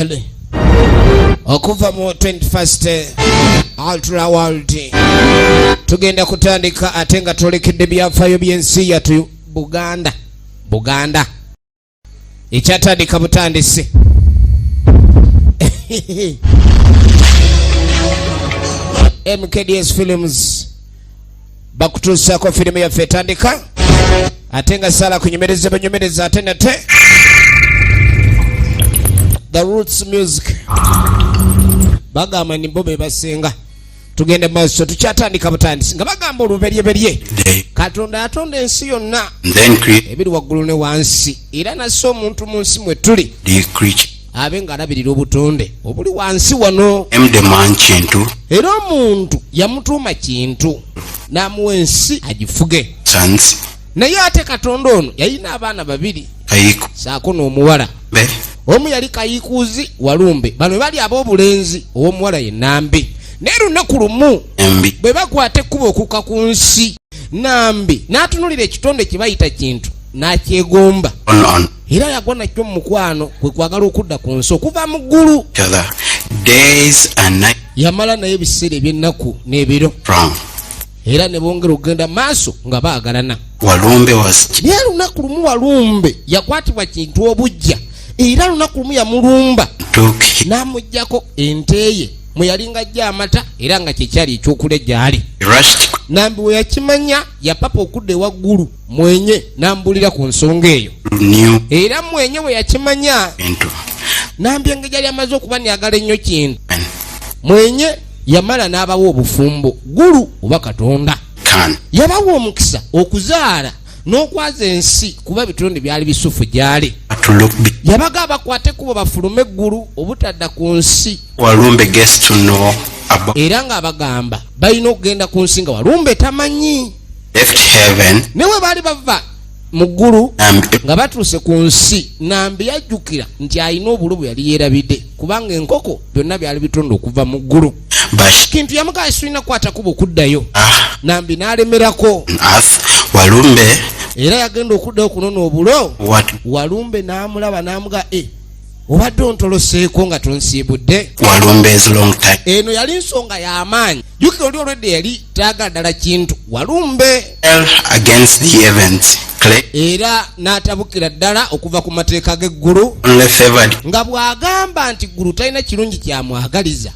Hello. Okuva mu 21st Ultra World tugenda kutandika ate nga tolekedde byafaayo by'ensi yatu Buganda ekyatandika butandise MKDS Films bakutuusaako firimu yaffe etandika ate nga sala kunyomereza banyomereza ate nate The Roots Music bagamba nimbo be basenga tugende maaso tukyatandika butandisi nga bagamba oluberyeberye Katonda atonda ensi yonna ebiri waggulu ne wansi era nasse omuntu mu nsi mwe tuli abe nga alabirira obutonde obuli wansi wano era omuntu yamutuuma Kintu n'amuwa ensi agifuge naye ate Katonda ono yalina abaana babiri saako n'omuwala omu yali Kayikuuzi Walumbe bano bali ab'obulenzi ow'omuwala ye Nambi naye lunaku lumu bwe bakwata ekkubo okukka ku nsi Nambi n'atunulira ekitonde kye bayita Kintu n'akyegomba era yagwa nakyo mu mukwano kwe kwagala okudda ku nsi okuva mu ggulu yamala naye ebiseera eby'ennaku n'ebiro era ne bongera okugenda maaso nga baagalana naye lunaku lumu Walumbe yakwatibwa Kintu obujja era lunaku lumu yamulumba n'amuggyako ente ye mwe yalinga ajja amata era nga kyekyali ekyokula gyali Nambi we yakimanya yapapa okudda ewaggulu mwenye n'ambulira ku nsonga eyo era mwenye we yakimanya Nambi engeri yali amaze okuba niyagala ennyo Kintu mwenye yamala n'abawa obufumbo ggulu oba Katonda yabawa omukisa okuzaala n'okwaza ensi kuba bitonde byali bisufu gyali yabaga bakwate kubo bafulume eggulu obutadda ku nsi era nga abagamba balina okugenda ku nsi nga Walumbe tamanyi newe baali bava mu ggulu nga batuuse ku nsi Nambi yajjukira nti alina obulu bwe yali yeerabidde kubanga enkoko byonna byali bitonde okuva mu ggulu Kintu yamugaa silina kukwata kuba okuddayo Nambi n'alemerako Walumbe era yagenda okuddayo okunona obulo Walumbe n'amulaba n'amuga obadde ontoloseeko nga tonsiibudde eno yali nsonga y'amaanyi jjukira oli olwedde yali taagala ddala Kintu Walumbe era n'atabukira ddala okuva ku mateeka g'eggulu nga bw'agamba nti ggulu talina kirungi kyamwagaliza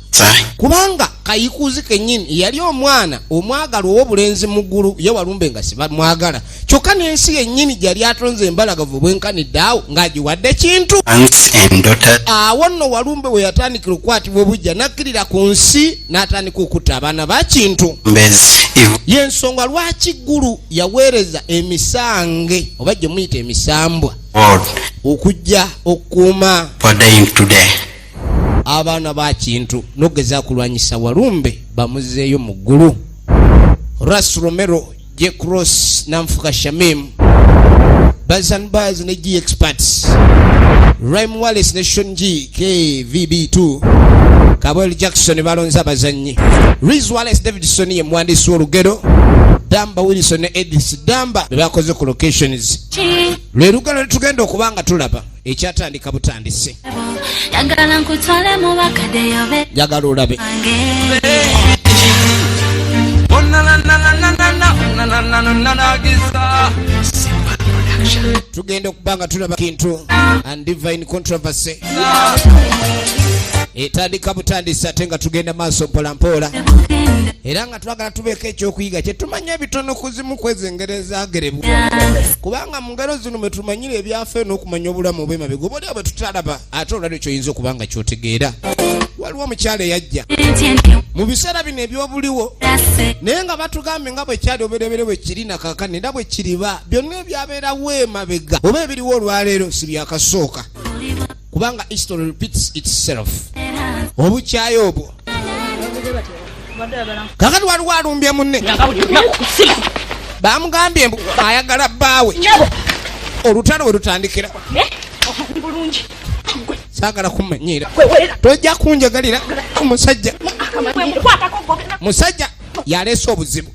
kubanga Kayikuuzi kennyini yali omwana omwagala ow'obulenzi mu ggulu ye Walumbe nga sibamwagala kyokka n'ensi yennyini gyali atonze embalagavu bwenkanidde awo ng'agiwadde Kintu awo nno Walumbe we yatandikira okukwatibwa obujja n'akkirira ku nsi n'atandika okutta abaana ba Kintu y'ensonga lwaki ggulu yaweereza emisange oba gye muyita emisambwa okujja okukuuma abaana ba Kintu n'okugeza kulwanyisa Walumbe bamuzeeyo mu ggulu Ras Romero J Cross Namfuka Shamim Bazan Baz ne G Experts Rhyme Wallace ne Sean G KVB2 Kabwel Jackson balonza abazannyi Riz Wallace Davidson ye mwandiisi w'olugero Damba Wilson ne Edis Damba be bakoze ku locations lwe lugalo tugenda okubanga tulaba ekyatandika butandise yagala nkutwale mu bakadde yobe yagala olabe tugenda okubanga tulaba Kintu and Divine Controversy etandika butandise ate nga tugenda maaso mpolampola era nga twagala tubeeko ekyokuyiga kyetumanya ebitono kuzimu kwezengereza agerebu kubanga mu ngero zino mwe tumanyira ebyafe n'okumanya obulamu obw'emabega oba oli bwe tutalaba ate olwali kyoyinza okubanga kyotegeera waliwo omukyala eyajja mu biseera bino ebyobuliwo naye nga batugambe nga bwe kyali oberebere bwe kiri nakakane era bwe kiriba byonna ebyabeerawo emabega oba ebiriwo olwaleero si byakasooka kubanga history repeats itself obukyayi obwo kakati waliwo alumbye munne bamugambye mbu ayagala bbaawe olutalo we lutandikira saagala kumanyira tojja kunjagalira musajja yaleese obuzibu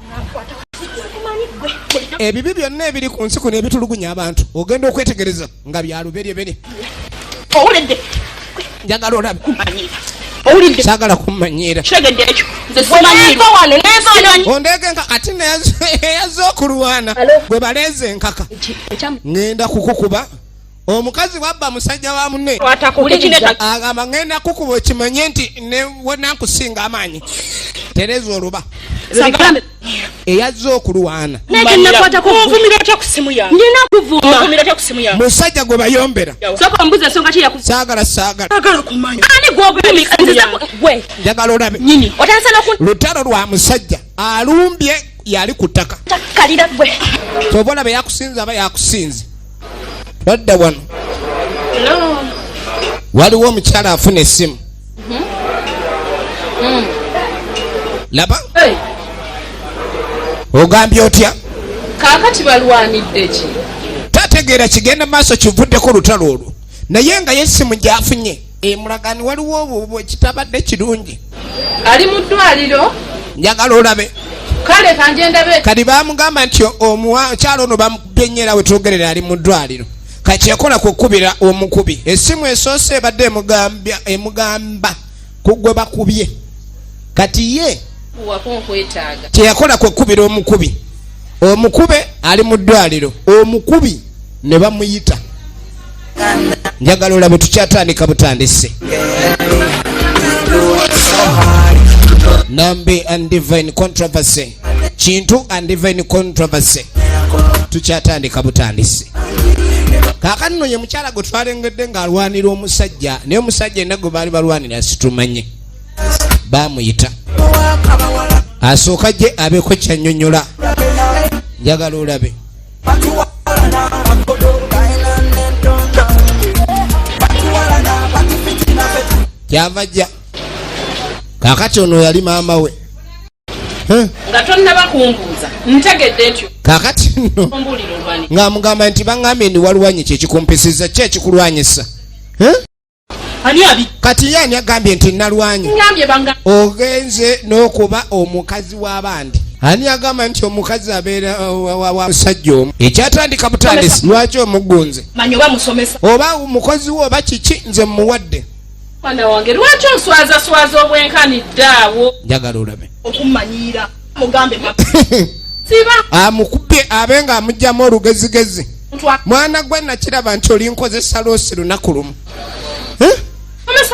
ebibi byonna ebiri ku nsi kuno ebitulugunya abantu ogenda okwetegereza nga byaluberyebere owuledde njagala olabe owulidde saagala kummanyira kitegedde ekyo nze simanyirwa wano nezo ondege enkaka ati neyaza okulwana gwe baleeze enkaka ngenda kukukuba omukazi wabba musajja wa munne agamba ngenda kukuba okimanye nti wenankusinga amaanyi tereza oluba eyazza okulwana musajja gwe bayombera saagala njagala olabe lutalo lwa musajja alumbye yali ku ttaka kyova olabe yakusinze aba yakusinze badda wano waliwo omukyala afuna essimu laba ogambye otya kaakati balwanidde ki tategeera kigenda maaso kivuddeko lutalo olwo naye nga yessimu gyafunye emulagani waliwo obwo kitabadde kirungi ali mu ddwaliro njagala olabe kale kanjendabe kati bamugamba nti omukyalo ono bamubyenyera we twogerera ali mu ddwaliro kakyekola kukubira omukubi essimu esoose ebadde emugamba kugwe bakubye kati ye kyeyakola kwekubira omukubi omukube ali mu ddwaliro omukubi ne bamuyita njagala olabe tukyatandika butandise Nambe and divine controversy Kintu and divine controversy tukyatandika butandise kaakati no ye mukyala gwe twalengedde ng'alwanira omusajja naye omusajja enna gwe baali balwanira situmanye baamuyita asooka gye abeeko kyannyonnyola njagala olabe kyava jja kaakati ono yali maama we nga tonnaba kumbuuza ntegedde etyo kaakati nno ng'amugamba nti baŋŋambye ndi walwanyi kyekikumpisiza ki ekikulwanyisa kati ye ani agambye nti nalwanyi ogenze n'okuba omukazi w'abandi ani agamba nti omukazi abeera wa musajja omu ekyatandika butandisi lwaki omugunze oba mukozi wo oba kiki nze mmuwadde mwana wange lwaki oswaza obwenkanidde awo njagala olabe okummanyira mugambe siba amukubye abe nga amugjamu olugezigezi mwana gwe nakiraba nti olinkozesa loosi lunaku lumu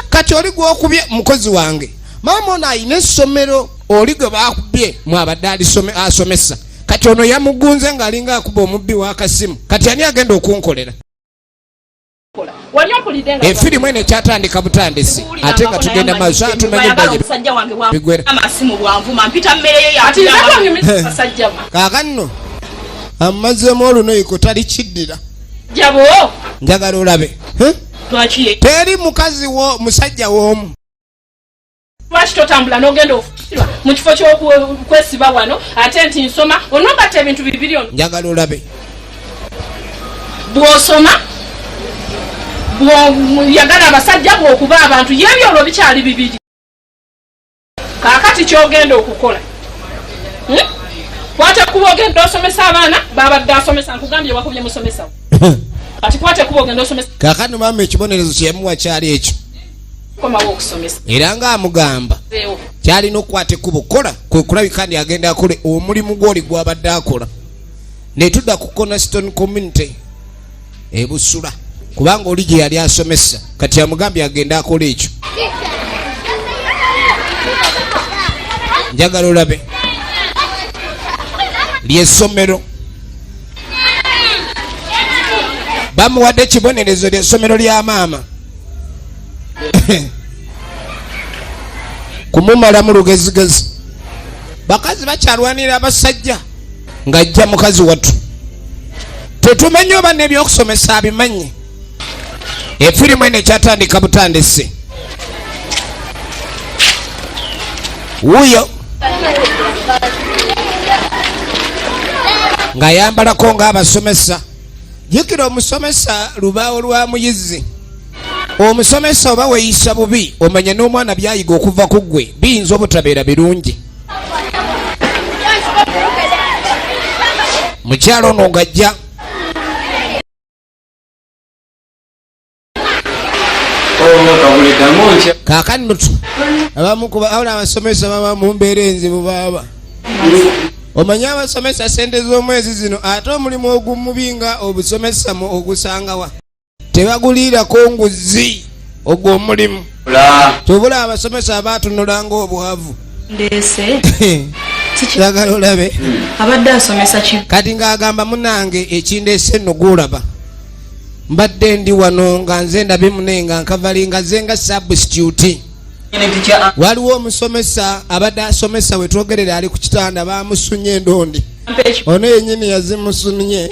kati oli gwokubye mukozi wange maama ono ayina essomero oli gwe bakubye mwabadde asomesa kati ono yamugunze ng'alinga akuba omubbi w'akasimu kati ani agenda okunkolera efirimu eno ekyatandika butandisi ate nga tugenda maaso atumenye bigwera kaakati nno amazeemu olunoyiko tali kiddira njagala olabe teri mukazi wo musajja w'omu lwaki totambula n'ogenda ofukirwa mu kifo ky'okwesiba wano ate nti nsoma onogatta ebintu bibiri ono njagala olabe bw'osoma bw'oyagala abasajja bw'okuba abantu yebyo olwo bikyali bibiri kaakati ky'ogenda okukola kwate kuba ogenda osomesa abaana babadde asomesa nkugambye wakubye musomesawo kati kwate kuba ogenda osomesa kaakati maama ekibonerezo kyemuwa kyali ekyo komawo okusomesa era ng'amugamba kyalina okukwata ekkubo kola kwe kulabika ndi agenda akole omulimu gw'oli gw'abadde akola ne tudda ku Cornerstone Community ebusula kubanga oli gye yali asomesa kati amugambye agenda akola ekyo njagala olabe lyessomero bamuwadde ekibonerezo lyessomero lya maama kumumalamu lugezigezi bakazi bakyalwanira abasajja ng'ajja mukazi wattu tetumenye oba n'ebyokusomesa abimanye efirimu eno ekyatandika butandisi wuuyo ng'ayambalako ng'abasomesa jjukira omusomesa lubaawo lwa muyizi omusomesa oba weeyisa bubi omanya n'omwana byayiga okuva ku ggwe biyinza obutabeera birungi mukyalo ono ng'ajja kakani mutu abamu kuba awula abasomesa baba mu mbeera enzibu baba omanya abasomesa sente z'omwezi zino ate omulimu ogumubinga obusomesa mu ogusangawa tebagulirako nguzi ogw'omulimu tobula abasomesa abatunulanga obwavu ndese kyagala olabe abadde asomesa ki kati ng'agamba munange ekindese nno gwolaba mbadde ndi wano nga nze ndabimune nga nkavalinga ze nga substitute waliwo omusomesa abadde asomesa we twogerera ali ku kitanda bamusunye endondi ono yenyini yazimusunye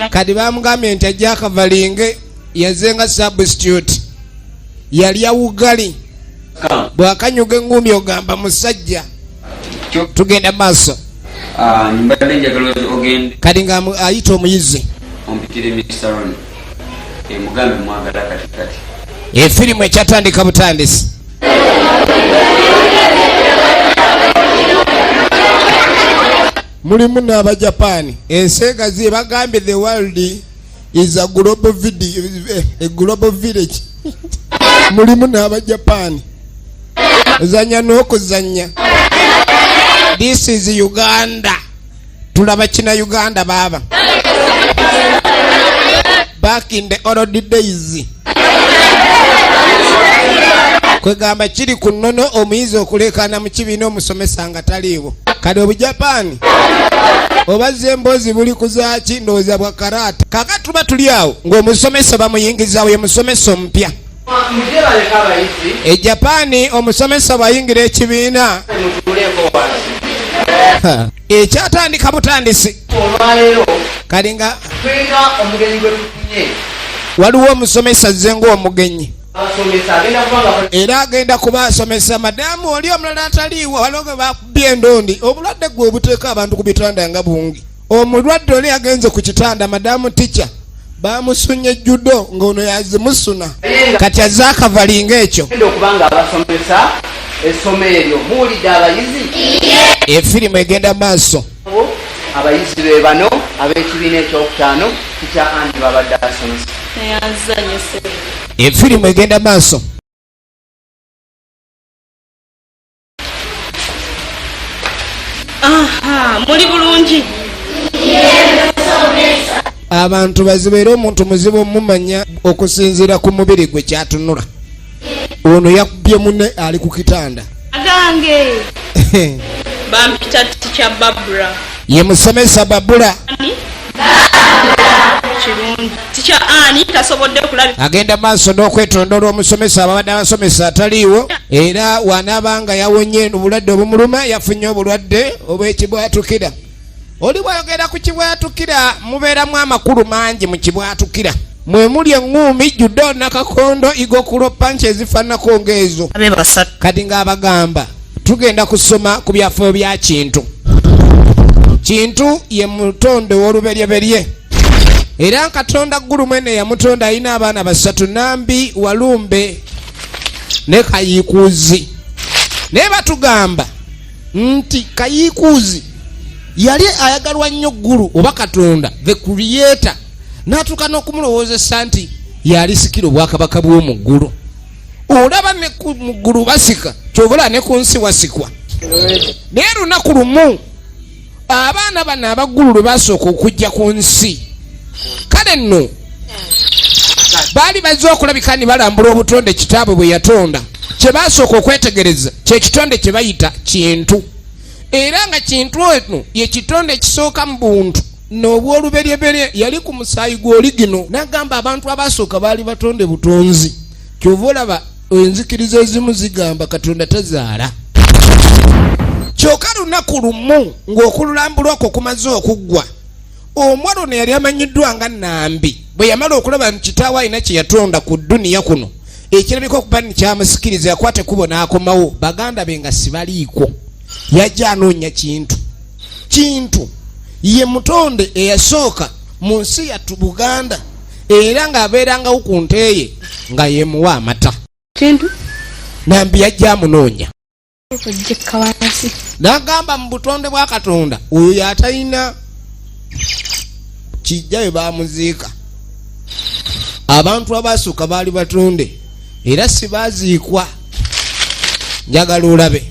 kati bamugambye nti ajja akavalinge yaze nga substitute yalya wugali bwakanyuga engumi ogamba musajja tugenda maaso kati nga ayita omuyizi efirimu ekyatandika butandisi mulimu n'abajapani ensegazi bagambye the world is a global village mulimu n'abajapani zanya n'okuzanya this is Uganda tulaba kina Uganda baba back in the old days kwegamba kiri ku nnono omuyizi okulekana mu kibiina omusomesa nga taliiwo kati obujapani obazze emboozi buli kuzaaki ndowooza bwa karata kakati tuba tuli awo ng'omusomesa bamuyingizawo ye musomesa omupya ejapani omusomesa bwayingira ekibiina ekyatandika butandisi kali nga waliwo omusomesa zze ng'omugenyi era agenda kuba asomesa madamu oli omulala ataliiwo waloge bakubye endondi obulwadde gwe obuteeka abantu ku bitanda nga bungi omulwadde oli agenze ku kitanda madamu tica bamusunye judo ng'ono yazimusuna kati azze akavalinga ekyo efirimu egenda maaso abayizi be bano ab'ekibiina ekyokutaano tica andi babadde asomesa efirimu egenda maaso muli bulungi abantu bazibeera omuntu muzibu omumanya okusinziira ku mubiri gwe kyatunula ono yakubye munne ali ku kitanda agange bampita tica babula ye musomesa babula kirungi tica ani tasobodde okulabika agenda maaso n'okwetondola omusomesa ababadde abasomesa ataliiwo era wanaabanga yawonye obulwadde obumuluma yafunye obulwadde obw'ekibwatukira oli bwayogera ku kibwatukira mubeeramu amakulu mangi mu kibwatukira mwe muli eŋŋuumi judo nakakondo igokulo panchi ezifaananako ng'ezo kati ng'abagamba tugenda kusoma ku byafaayo bya Kintu. Kintu ye mutonde w'oluberyeberye era Katonda ggulu mwene yamutonda alina abaana basatu, Nambi, Walumbe ne Kayikuuzi. Naye batugamba nti Kayikuuzi yali ayagalwa nnyo ggulu oba Katonda the creator n'atuuka n'okumulowoozesa nti yalisikira obwakabaka bw'omu ggulu. Olaba ne mu ggulu basika kyobula ne ku nsi wasikwa. Naye lunaku lumu abaana bano abaggulu lwe basooka okujja ku nsi, kale nno baali bazze okulabika ni balambula obutonde kitaabwe bwe yatonda. Kye basooka okwetegereza kye kitonde kye bayita Kintu, era nga Kintu eno ye kitonde ekisooka mu buntu n'obw'oluberyeberye yali ku musaayi gw'oligino. N'agamba abantu abasooka baali batonde butonzi. Kyova olaba enzikiriza ezimu zigamba Katonda tazaala. Kyokka lunaku lumu ng'okululambula okwo kumaze okuggwa, omwana ono yali amanyiddwa nga Nambi bwe yamala okulaba nti kitaawe alina kye yatonda ku dduniya kuno ekirabika okuba ni kyamusikiriza yakwata ekkubo n'akomawo. Baganda be nga sibaliiko, yajja anoonya Kintu. Kintu ye mutonde eyasooka mu nsi yattu Buganda era ng'abeerangawo ku nteeye nga yemuwa amata. Kintu Nambi yajja amunoonya n'agamba mu butonde bwa Katonda oyo yatalina kijja we bamuziika. Abantu abasooka baali batonde era sibaziikwa. Njagala olabe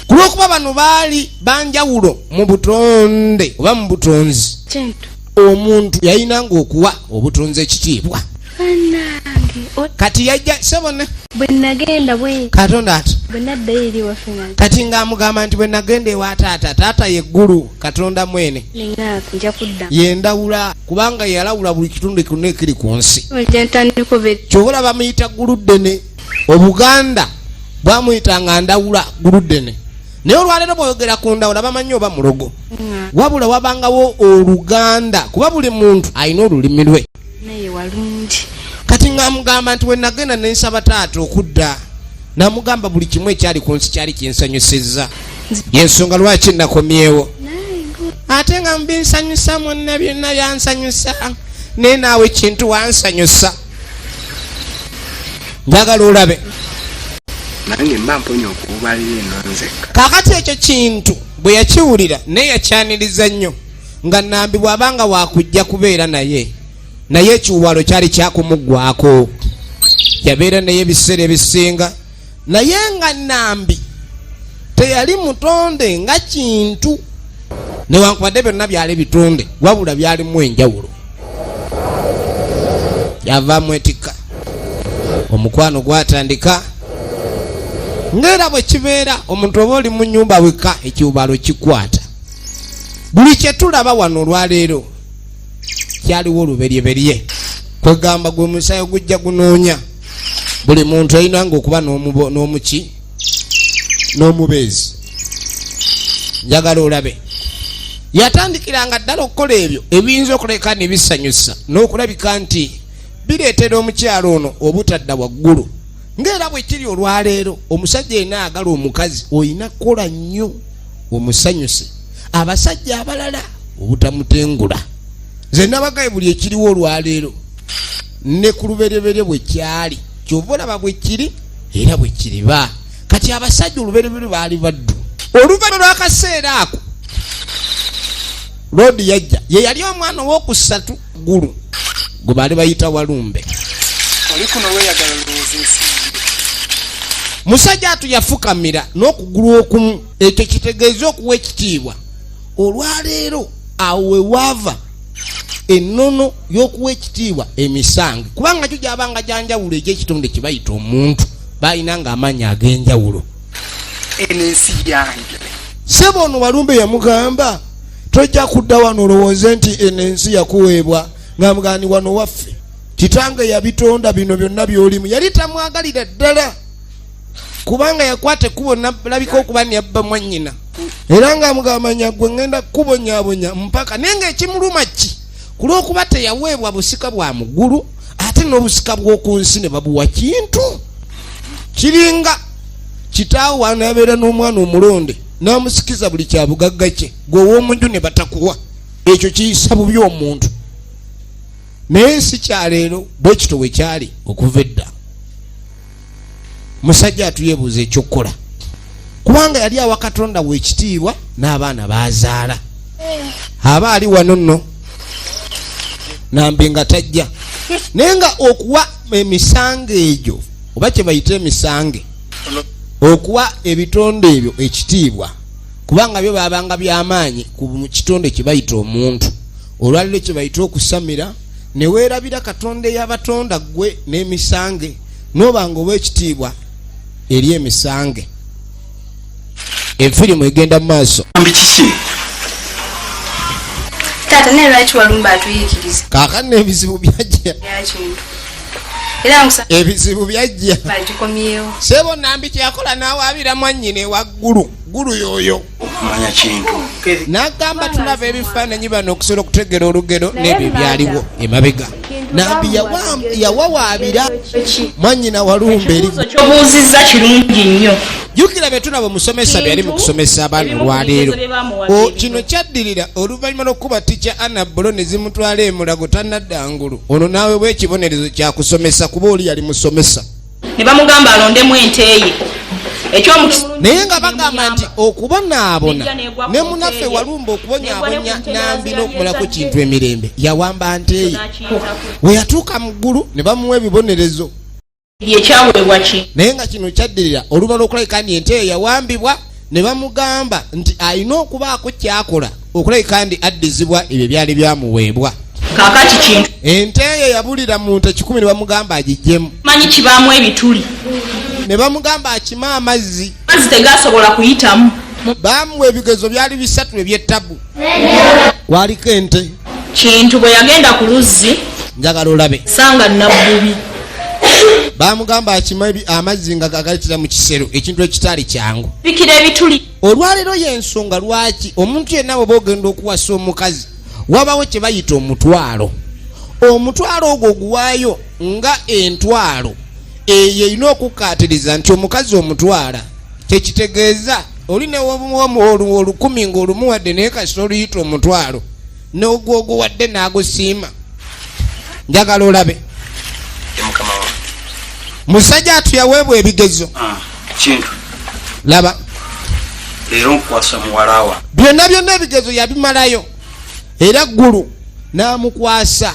kulwokuba bano baali banjawulo mu butonde oba mu butonzi. Kintu Omuntu yayinanga okuwa obutonzi ekitiibwa. Kati yajja sebone bwe nagenda bwe Katonda ati bwe naddayo eri waffe kati ng'amugamba nti bwe nagenda ewa taata yeggulu Katonda mwene nengaako nja kudda yendawula kubanga yalawula buli kitundu kyonna ekiri ku nsi. ojentandikobere Kyobola bamuyita guluddene. Obuganda bwamuyitanga ndawula guluddene. Naye olwaleero bw'oyogera ku ndawula bamanyi oba mulogo. Wabula wabangawo Oluganda kuba buli muntu alina olulimi lwe. naye walungi. Kati ng'amugamba nti we nagenda ne nsaba taata okudda n'amugamba buli kimu ekyali ku nsi kyali kinsanyusizza. Y'ensonga lwaki nakomyewo. Ate nga mbinsanyusa mwonna byonna byansanyusa naye naawe Kintu wansanyusa. Njagala olabe nange mba mponya okubalira eno nzekka. Kaakati ekyo Kintu bwe yakiwulira naye yakyaniriza nnyo nga Nambi bw'abanga waakujja kubeera naye ekiwalo kyali kyakumuggwako. Yabeera naye ebiseera ebisinga naye nga Nambi teyali mutonde nga Kintu newankubadde byonna byali bitonde wabula byalimu enjawulo. Yavaamu etika omukwano gwatandika ng'era bwe kibeera omuntu oba oli mu nnyumba weka ekiwubalo kikwata. Buli kye tulaba wano olwaleero kyaliwo oluberyeberye kwegamba gwe musaayi ogujja gunoonya. Buli muntu alinanga okuba n'omubeezi. Njagala olabe yatandikiranga ddala okukola ebyo ebiyinza okuleka ne bisanyusa n'okulabika nti bireetera omukyalo ono obutadda waggulu. Ng'era bwe kiri olwaleero omusajja yenna agala omukazi oyina kukola nnyo omusanyuse. Abasajja abalala obutamutengula. Nze nabagaye buli ekiriwo olwaleero ne ku lubereberye bwe kyali kyova olaba bwe kiri era bwe kiriba. Kati abasajja olubereberye baali baddu. Oluvannyuma lw'akaseera ako Lodi yajja ye yali omwana ow'okusatu ggulu gwe baali bayita Walumbe. Oli kuno weeyagala lowooza ensimbi. Musajja atu yafukamira n'okugulu okumu. Ekyo kitegeeza okuwa ekitiibwa. Olwaleero awo we waava ennono y'okuwa ekitiibwa emisange kubanga kyo gyabanga gyanjawulo egy'ekitonde kye bayita omuntu baalinanga amannya ag'enjawulo. Eno ensi yange. Ssebo ono Walumbe yamugamba tojja kudda wano olowooze nti eno ensi yakuweebwa. Ng'amugani wano waffe kitange yabitonda bino byonna by'olimu. Yali tamwagalira ddala kubanga yakwata ekkubo nalabika okuba nyabba mwannyina. Era ng'amugamba nyaggwe ngenda kubonyaabonya mpaka naye ng'ekimuluma ki ku lw'okuba teyaweebwa busika bwa muggulu ate n'obusika bw'oku nsi ne babuwa Kintu. Kiringa kitaawo wanaabeera n'omwana omulonde n'amusikiza buli kyabugagga kye gwe ow'omunju ne batakuwa. Ekyo kiyisa bubi omuntu. Naye ensi kyaleero bwe kito we kyali okuva edda. Musajja atuyeebuuza ekyokukola kubanga yali awa Katonda w'ekitiibwa n'abaana baazaala. Aba ali wano nno Nambi nga tajja naye nga okuwa emisange egyo oba kye bayita emisange okuwa ebitonde ebyo ekitiibwa kubanga byo babanga by'amaanyi ku kitonde kye bayita omuntu. Olwaliro kye bayita okusamira ne weerabira Katonda eyabatonda ggwe n'emisange n'obanga ow'ekitiibwa eri emisange. Enfirimu egenda mu maaso. Kiki? Taata naye lwaki Walumbe atuyiikiriza? Kaakano ebizibu byajja. Era nkusa Ebizibu byajja. bagikomyewo. Ssebo Nambi kyeyakola n'awaabira mwannyina ewaggulu ggulu y'oyo. Manya Kintu. N'agamba tulaba ebifaananyi bano okusobola okutegeera olugero n'ebyo byaliwo emabega. Nambi yawawaabira mwannyina Walumbe eri. Ky'obuuzizza kirungi nnyo. Jjukira be tulaba omusomesa byali mu kusomesa abaana olwaleero. Kino kyaddirira oluvannyuma lw'okuba ticca Anabolo ne zimutwala emulago tannadda ngulu. Ono naawe bw'ekibonerezo kya kusomesa kuba oli yali musomesa. Ne bamugamba alondemu ente ye. Naye nga bagamba nti okubonaabona ne munaffe Walumbe okubonyaabonya Nambi n'okumulako Kintu emirembe yawamba nte ye. We yatuuka mu ggulu ne bamuwa ebibonerezo. Yekyaweebwa ki? Naye nga kino kyaddirira olubalala okulabika nti ente eyo yawambibwa ne bamugamba nti alina okubaako kyakola okulabika nti addizibwa ebyo byali byamuweebwa. Kaakati Kintu ente eyo yabulira mu nte 10 ne bamugamba agiggyemu. manyi kibaamu ebituli. Ne bamugamba akima amazzi. Amazzi tegaasobola kuyitamu. Baamuwa ebigezo byali 3 eby'ettabu. Kwaliko ente. Kintu bwe yagenda ku luzzi njagala olabe sanga nabbubi. Bamugamba akima amazzi nga gagalitira mu kisero ekintu ekitali kyangu. Bikira ebituli. Olwaleero y'ensonga lwaki omuntu yenna bwe bogenda okuwasa omukazi wabawo kye bayita omutwalo. Omutwalo ogwo guwaayo nga entwalo eyo erina okukaatiriza nti omukazi omutwala kyekitegeeza oli ne olukumi ng'olumuwadde naye kasita oluyita omutwalo n'ogwo oguwadde n'agusiima. Njagala olabe musajja atu yaweebwa ebigezo. Kintu laba leero nkwasa muwalawa byonna ebigezo yabimalayo era ggulu n'amukwasa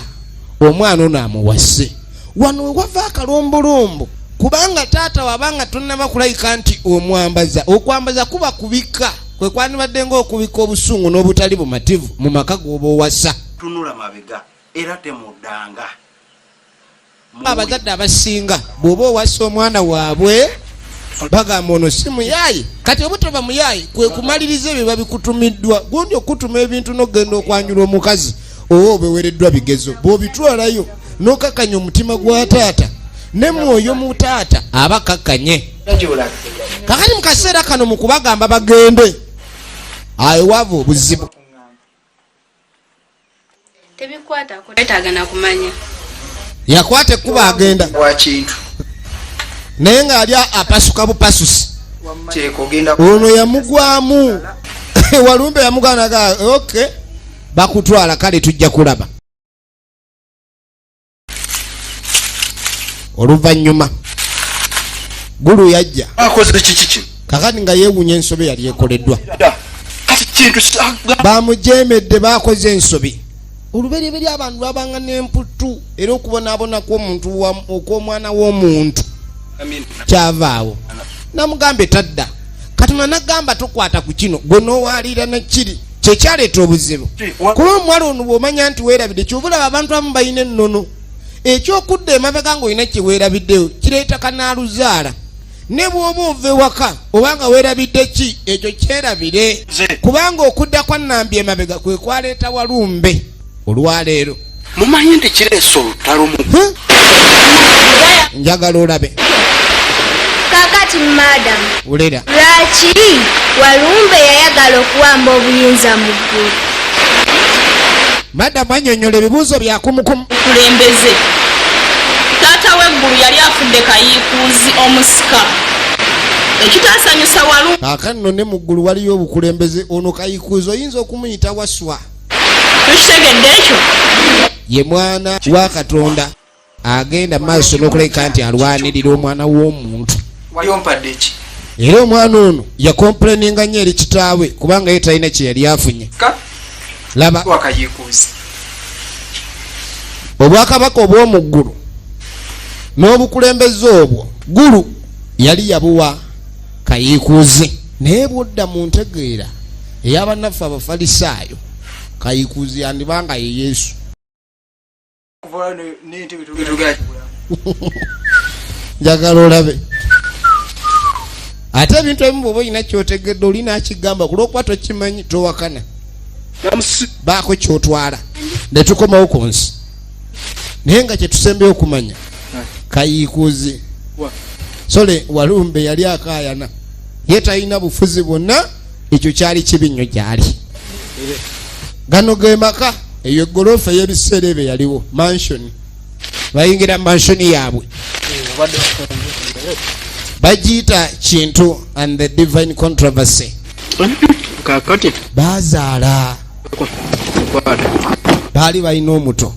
omwana ono amuwase. Wano we wava akalombolombo kubanga taata wabanga tonnaba kulayika nti omwambaza. Okwambaza kuba kubika kwe kwandibadde ng'okubika obusungu n'obutali bumativu mu maka g'oba owasa. tunula mabega era temuddanga. Abazadde abasinga bw'oba owasa omwana waabwe bagamba ono si muyaayi. Kati obutoba muyaayi kwe kumaliriza ebyo babikutumiddwa. Gundi okutuma ebintu n'ogenda okwanjula omukazi oba obewereddwa bigezo bw'obitwalayo n'okakanya omutima gwa taata ne mwoyo mu taata aba kakkanye. Kakati mu kaseera kano mu kubagamba bagende ayo wava obuzibu. Tebikwatako tetaaga na kumanya. Yakwata ekkuba agenda wa Kintu naye ng'ali apasuka bupasusi. kyekogenda Ono yamugwamu Walumbe yamuganaga okay bakutwala kale tujja kulaba. Oluvannyuma Gulu yajja akoze kiki kakati nga yeewunya ensobe yali ekoleddwa. kati Kintu Bamujemedde bakoze ensobi. Olubereberye abantu babanga n'emputtu era okubonaabona kw'omuntu okw'omwana w'omuntu kyavaawo. Namugambe tadda Katonda nagamba tokwata ku kino gwe n'owaalira nekiri kyekyaleeta obuzibu. Kuba omuwala ono bw'omanya nti weerabidde kyobulaba abantu abamu balina ennono. Ekyokudda emabega ng'olina kye weerabiddeyo kireeta kanaaluzaala. Ne bw'oba ova ewaka obanga weerabidde ki ekyo kyerabire. Kubanga okudda kwa Nnambi emabega kwe kwaleeta Walumbe. Olwaleero mumanyi nti kireesa olutalo mu njagala olabe. Kakati madam Ulera lwaki Walumbe yayagala okuwamba obuyinza mu ggulu? Madamu annyonnyola ebibuuzo byakumukumu. Kulembeze. Taata w'eggulu yali afudde kayiikuuzi omusika. Ekitaasanyusa Walumbe. Kaakano ne mu ggulu waliyo obukulembeze ono kayiikuuzi oyinza okumuyita waswa. Tukitegedde ekyo? Ye mwana wa Katonda agenda maaso n'okulabika nti alwanirira omwana w'omuntu. wayompadde ki Era omwana ono yakomplaininga nnyo eri kitaawe kubanga ye talina kye yali afunye. Laba wakayiikuuzi obwakabaka obw'omu ggulu n'obukulembeze obwo Gulu yali yabuwa kayiikuuzi. Naye bw'odda mu ntegeera ey'abannaffe Abafalisaayo kayiikuuzi yandibanga ye Yesu. Njagala olabe ate ebintu ebimu bw'oba olina kyotegedde olina akigamba kulw'okuba tokimanyi towakana. Baako kyotwala ne tukomawo ku nsi. Naye nga kyetusembeyo okumanya kayiikuuzi sole Walumbe yali akaayana ye talina bufuzi bwonna. Ekyo kyali kibi nnyo gyali. Gano ge maka eyo eggoloofa ey'ebiseera ebyo yaliwo mansion. Bayingira mansioni yaabwe bagiyita Kintu and the Divine Controversy. kakati Bazaala baali balina omuto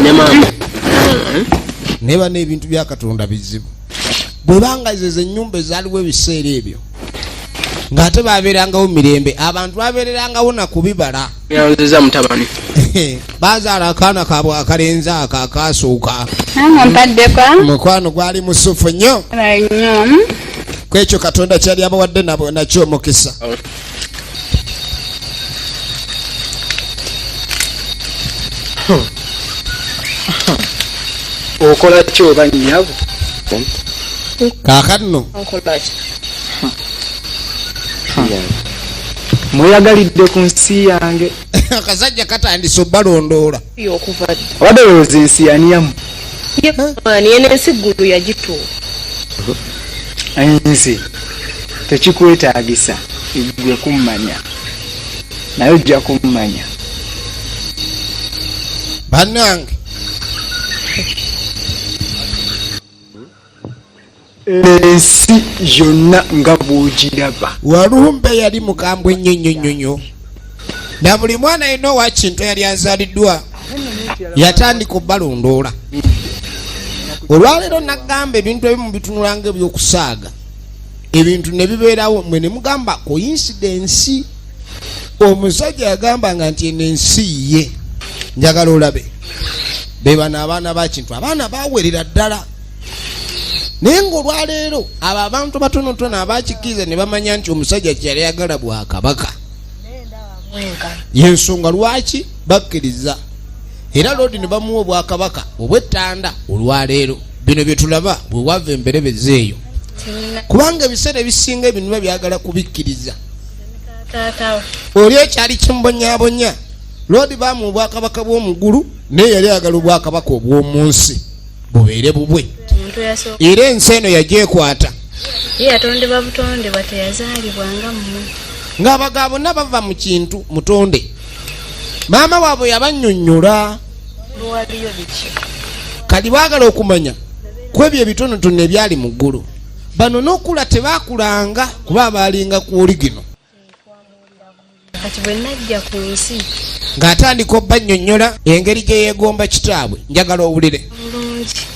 ne mama naye bana ebintu bya Katonda bizibu. Bwe banga ezo ennyumba ezaaliwo ebiseera ebyo ng'ate baabeerangawo mirembe abantu baabeererangawo na kubibala yanziza mutabani bazaala akaana kaabwe akalenzi ako akaasooka mpaddeko mukwano gwali musufu nnyo kwekyo katonda kyali abawadde nabo nakyo omukisa okola ki oba nnyabo kaakano mweyagalidde ku nsi yange akasajja katandise obbalondoola obadde olowooza ensi yaniyamu yenensi ggulu yagituwa ensi tekikwetaagisa gwe kummanya naye ojja kummanya bannange ensi yonna nga bw'ogiraba Walumbe yali mukambwe nnyo na buli mwana yenna owa Kintu yali azaaliddwa yatandika obbalondoola olwaleero nagamba ebintu ebimu bitunulanga ebyokusaaga ebintu ne bibeerawo mwe ne mugamba coincidence omusajja yagambanga nti eno ensi ye njagala olabe be bano abaana ba Kintu abaana bawerera ddala naye ng'olwaleero abo abantu batonotono abakikiriza ne bamanya nti omusajja kyali ayagala bwakabaka yensonga lwaki bakkiriza era lodi ne bamuwa obwakabaka obw'ettanda olwaleero bino bye tulaba bwe wava emberebezi eyo kubanga ebiseera ebisinga ebintu byagala kubikkiriza oli ekyali kimbonyabonya lodi bamuwa obwakabaka bw'omugulu naye yali ayagala obwakabaka obw'omu nsi bubeere bubwe era ensi eno yagyekwata yatondebwa butondebwa teyazaalibwanga mmwe ng'abagabo bonna bava mu Kintu mutonde maama waabwe yabannyonnyola waliyo biki kali baagala okumanya kwebyo ebitonotono ebyali mu ggulu bano n'okula tebaakulanga kuba baalinga ku oligino kati bwe najja ku nsi ng'atandika obbannyonnyola engeri gye yeegomba kitaabwe njagala owulire bulungi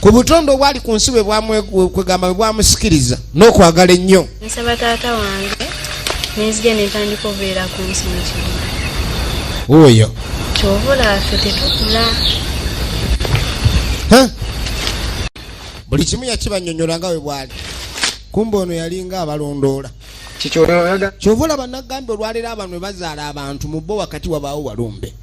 ku butonde obwali ku nsi bwe kwegamba bwe bwamusikiriza n'okwagala ennyo nsaba taata wange nenzija nentandika obeera ku nsi mukibuga oyo kyobula ffe tetukula buli kimu yakibannyonnyola nga bwe bwali kumbe ono yalinga abalondoola kyova olaba nagambye olwaleero abantu bwe bazaala abantu mu bo wakati wabaawo Walumbe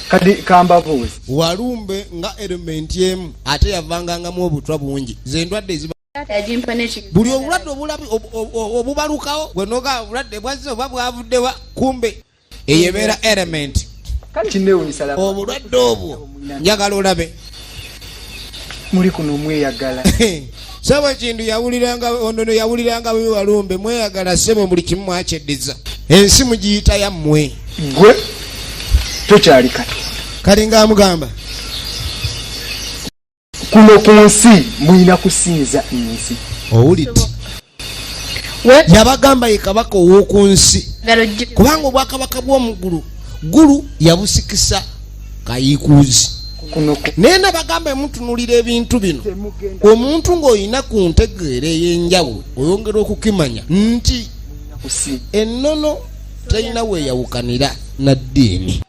kati kambabuuzi Walumbe nga elementi emu ate yavangangamu obutwa bungi zendwadde eziba buli obulwadde obubalukawo bwenoga obulwadde bwazze oba bwavuddewa kumbe eyebeera element obulwadde obwo njagala olabe muli kuno mweyagala saba Kintu yawuliranga ondono yawuliranga bwe Walumbe mweyagala sebo buli kimu mwakyeddiza ensi mugiyita yammwe gwe tokyali kati kali ng'amugamba kuno ku nsi mulina kusinza ensi owulidde yabagamba ye kabaka ow'oku nsi kubanga obwakabaka bw'omugulu gulu yabusikisa kayiikuuzi naye nabagamba emutunulira ebintu bino omuntu ng'olina ku ntegeera ey'enjawulo oyongera okukimanya nti ennono talina weeyawukanira na ddiini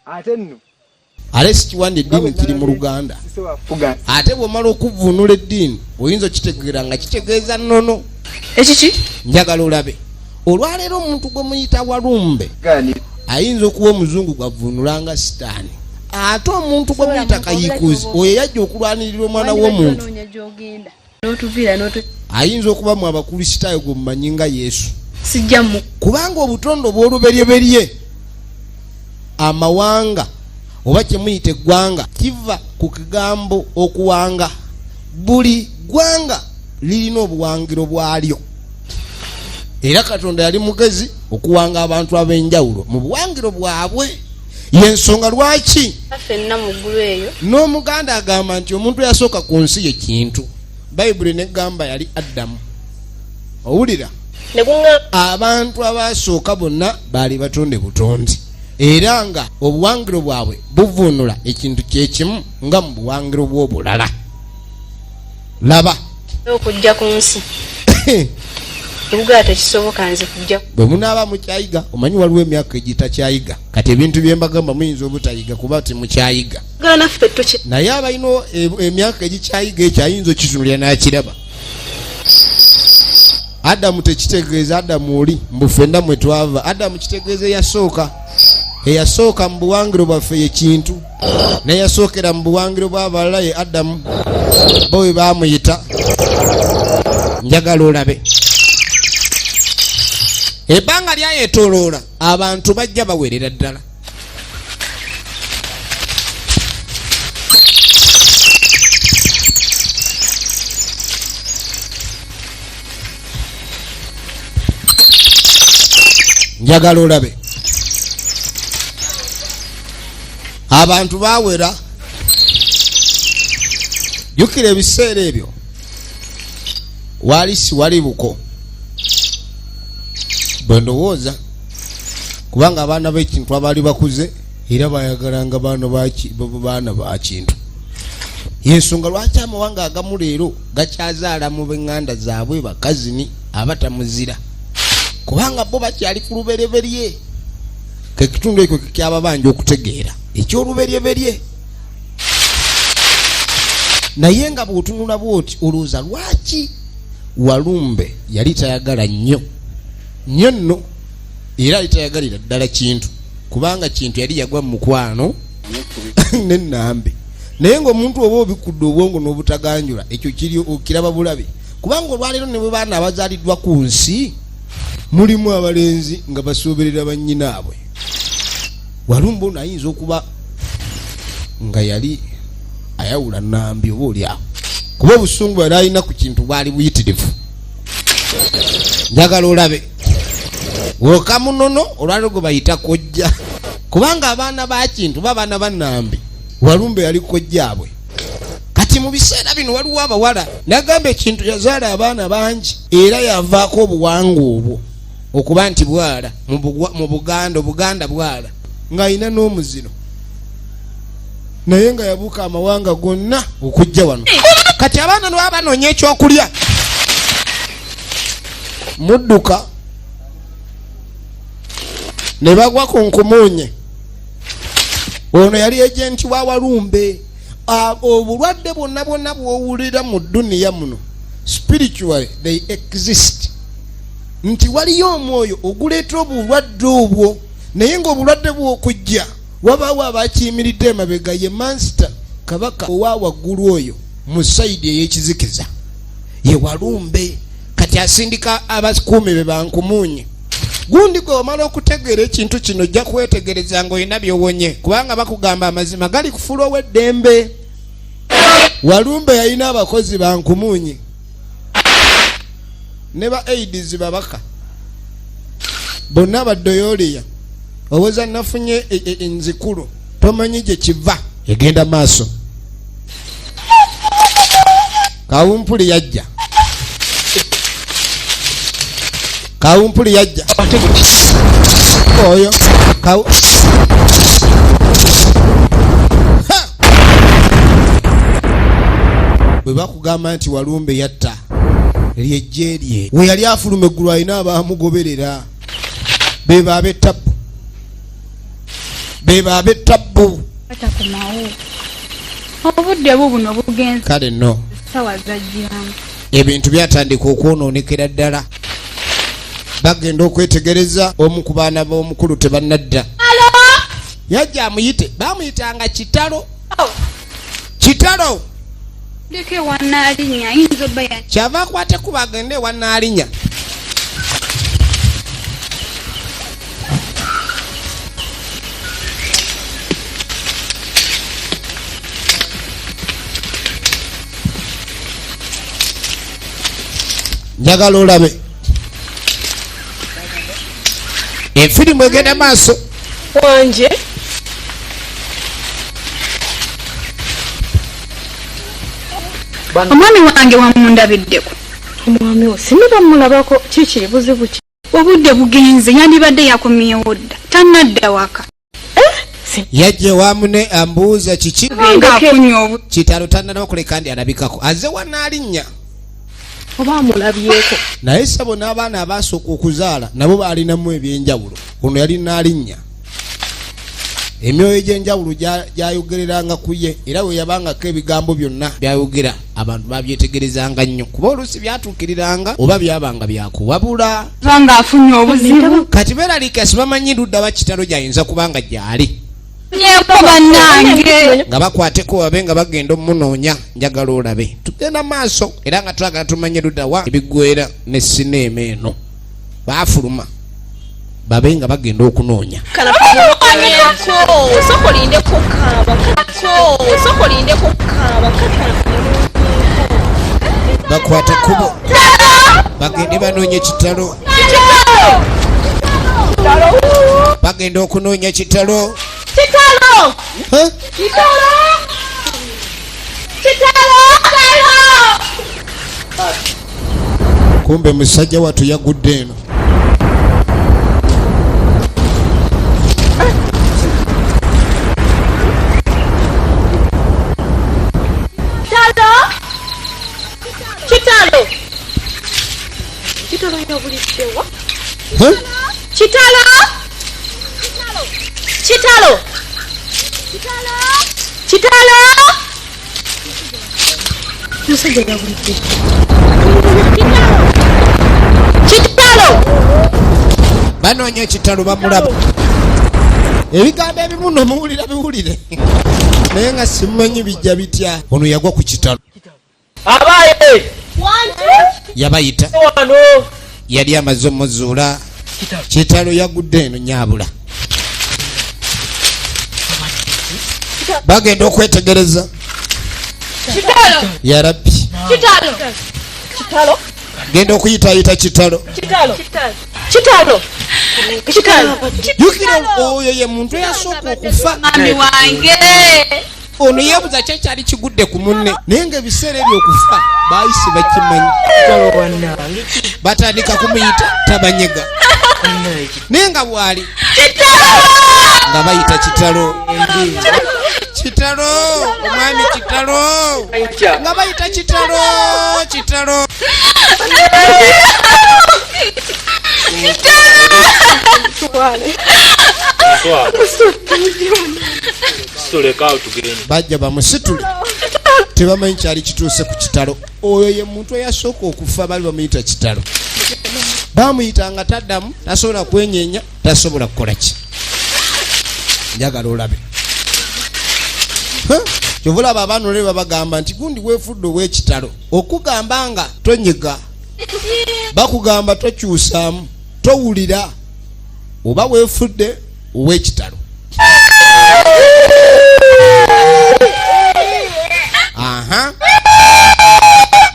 ate sikiwanda eddiini kiri mu Luganda ate bw'omala okuvvuunula eddiini oyinza okitegeera nga kitegeeza nnono ekiki njagala olabe olwaleero omuntu gwe muyita Walumbe ayinza okuba omuzungu gwavvuunulanga sitaani ate omuntu gwe muyita kayiikuuzi oyo yajja okulwanirira omwana w'omuntu ayinza okuba mu abakulisitaayo gwe mumanyi nga Yesu kubanga obutonde obw'oluberyeberye amawanga oba kyemuyita eggwanga kiva ku kigambo okuwanga buli ggwanga lirina obuwangiro bwalyo era Katonda yali mugezi okuwanga abantu ab'enjawulo mu buwangiro bwabwe yensonga lwaki ffenna mu ggulu eyo n'Omuganda agamba nti omuntu eyasooka ku nsi ye Kintu bayibuli negamba yali Adamu owulira abantu abasooka bonna baali batonde butondi era nga obuwangiro bwabwe buvuunula ekintu kyekimu nga mu buwangiro bw'obulala laba okujja ku nsi Buganda tekisoboka nze kujja. Bwe munaaba mukyayiga omanyi waliwo emyaka egitakyayiga kati ebintu bye mbagamba muyinza obutayiga kuba temukyayiga. Gala naffe toche. Naye abalina emyaka egikyayiga ekyo ayinza okitunulira n'akiraba. Adamu tekitegeeza Adamu oli mbu ffenna mwe twava. Adamu kitegeeza eyasooka mu buwangiro bwaffe ye Kintu, neyasookera mu buwangiro bw'abalala ye Adamu. Bo bwe baamuyita njagala olabe. Ebbanga lyayetooloola abantu bajja bawerera ddala. Njagala olabe. Abantu bawera. Jukira ebiseera ebyo wali si wali buko. Bwe ndowooza kubanga abaana b'ekintu abaali bakuze era bayagalanga baana ba Kintu. Yensonga lwaki amawanga agamu leero gakyazaala mu b'eŋŋanda zaabwe bakazini abatamuzira kubanga bo bakyali ku lubereberye. Kekitundu ekyo kyababanja okutegeera ekyolubereberye. Naye nga bw'otunula bw'oti olowooza lwaki Walumbe yali tayagala nnyo nno era yali tayagalira ddala Kintu kubanga Kintu yali yagwa mu mukwano n'ennambe. Naye ng'omuntu oba obikudde obwongo n'obutaganjula ekyo kiri okiraba bulabe kubanga olwaleero ne bwe baana abazaaliddwa ku nsi mulimu abalenzi nga basooberera bannyinaabwe. Walumbe ono ayinza okuba nga yali ayawula nnambi oba oli awo kuba obusungu yali alina ku Kintu bwali buyitirivu. Njagala olabe woka munono olwaleero gwe bayita kojja kubanga abaana ba Kintu babaana ba nnambi. Walumbe yali kojjaabwe. Kati mu biseera bino waliwo abawala nagamba Kintu yazaala abaana bangi era yavaako obuwanga obwo okuba nti bwala mu Buganda bwala ng'alina n'omuziro naye nga yabuuka amawanga gonna okujja wano. Kati abaana ne baba banoonya ekyokulya mudduka ne bagwa ku nkumuunye. Ono yali ejenti wa Walumbe. Obulwadde bwonna bw'owulira mu duniya muno spiritually they exist. Nti waliyo omwoyo oguleeta obulwadde obwo naye ng'obulwadde bw'okujja wabaawo abakiyimiridde emabega ye Mansita kabaka owa waggulu oyo mu sayidi ey'ekizikiza ye Walumbe. Kati asindika abakuumi be bankumuunye. Gundi gwe omala okutegeera ekintu kino ojja kwetegereza ng'olina byowonye kubanga bakugamba amazima gali kufuula ow'eddembe. Walumbe yalina abakozi bankumuunye ne ba AIDS babaka bonna baddoyoliya oweza nafunye enzikulu tomanyi gye kiva egenda maaso. Kawumpuli yajja oyo bwe bakugamba nti Walumbe yatta lyejje lye we yali afuluma eggulu alina abaamugoberera beba ab'ettabbu. Obudde buno bugenze kale no sawa zajjiramu ebintu byatandika okwonoonekera ddala. Bagenda okwetegereza omu ku baana b'omukulu tebannadda. Yajja amuyite baamuyitanga Kitalo. Ndeke Wannaalinya ayinza obba ya kyava akwate kuba agende Wannaalinya. Njagala olabe efirimu egenda maaso wanje. Omwami wange wamundabiddeko. Omwami wo sinaba mulabako kiki buzibu ki? Obudde bugenze yandibadde yakomyewo dda tannadda waka. Yajje wamune ambuuza kiki nga akunya Kitalo tannaba kuleka ndi alabikako aze Wannaalinya. oba amulabyeko. Naye sabo n'abaana abasooka okuzaala nabo baalinamu ebyenjawulo. Ono yali n'alinnya emyoyo egy'enjawulo gyayogereranga ku ye, era bwe yabangako ebigambo byonna byayogera abantu babyetegerezanga nnyo kuba oluusi byatuukiriranga oba byabanga byakuwabula nga afunye obuzibu. kati beeraliika sibamanyi ludda bakitalo gyayinza kubanga gyali Nyeko bannange nga bakwateko babe nga bagenda omunoonya. Njagala olabe tugenda maaso era nga twagala tumanye ludda wa ebiggwera ne sineema eno baafuluma babe nga bagenda okunoonya. Bakwate kubo bagende banoonye kitalo. Bagenda okunoonya kitalo. Kumbe musajja watu yagudde eno. Banoonya kitalo bamulaba. Ebigambo ebimu nomuwulira biwulire naye nga simumanyi bijja bitya. Ono yagwa ku kitalo. Abaye Yabayita yali amaze omuzuula. Kitalo yagudde eno nyabula. Bagenda okwetegereza. Yarabbi genda okuyitayita kitalo. Yukira oyo ye muntu eyasooka okufa. Ono yeebuza kyekyali kigudde ku munne naye nga ebiseera ebyokufa baayise bakimanyi. Batandika kumuyita tabanyega naye nga bwali nga bayita kitalo. Kitalo omwami kitalo nga bayita kitalo. Kitalo bajja bamusitule tebamanyi kyali kituuse ku kitalo. Oyo ye muntu eyasooka okufa bali bamuyita kitalo. Bamuyita nga taddamu tasobola kwenyeenya tasobola kukola ki. Njagala olabe kyovulaba abaana olwe babagamba nti gundi weefudde ow'ekitalo. Okugamba nga tonyega bakugamba tokyusaamu towulira oba weefudde ow'ekitalo. Aha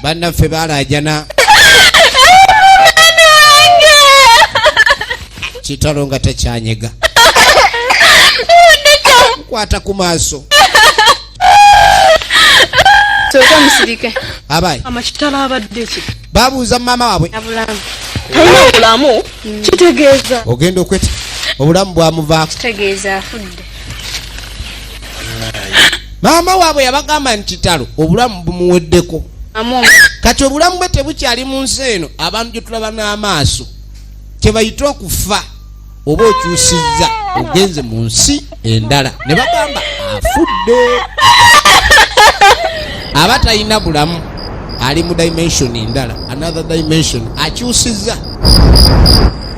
bannaffe baalajana kitalo nga tekyanyega. Kwata ku maaso abaye Amakitalo abadde ki? babuuza maama waabwe Talina obulamu kitegeeza. ogenda okweta obulamu bwamuvaako. Kitegeeza afudde. Maama waabwe yabagamba nti kitalo obulamu bumuweddeko. Kati obulamu bwe tebukyali mu nsi eno abantu gye tulaba n'amaaso kye bayita okufa oba okyusizza ogenze mu nsi endala ne bagamba afudde. Aba talina bulamu ali mu dimension endala, another dimension akyusizza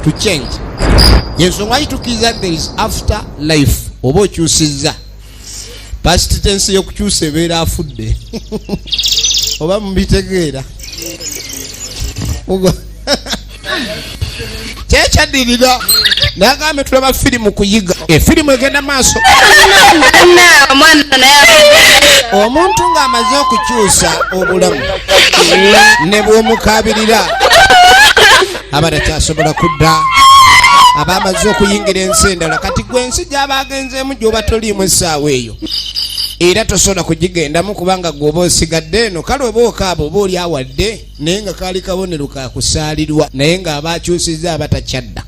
to change. Yensonga yitukiriza there is after life oba okyusizza past tense y'okukyusa ebeera afudde. Oba mubitegeera kyekyadirira nagambe tulaba firimu kuyiga. Efirimu egenda maaso omuntu ng'amaze okukyusa obulamu ne bw'omukabirira aba takyasobola kudda. Aba amaze okuyingira ensi endala. Kati gwe ensi gy'aba agenzeemu gy'oba toliimu essaawa eyo era tosobola kugigendamu kubanga gweoba osigadde eno. Kale oba okaaba oba oli awadde naye nga kaali kabonero ka kusaalirwa naye ng'aba akyusizza aba takyadda.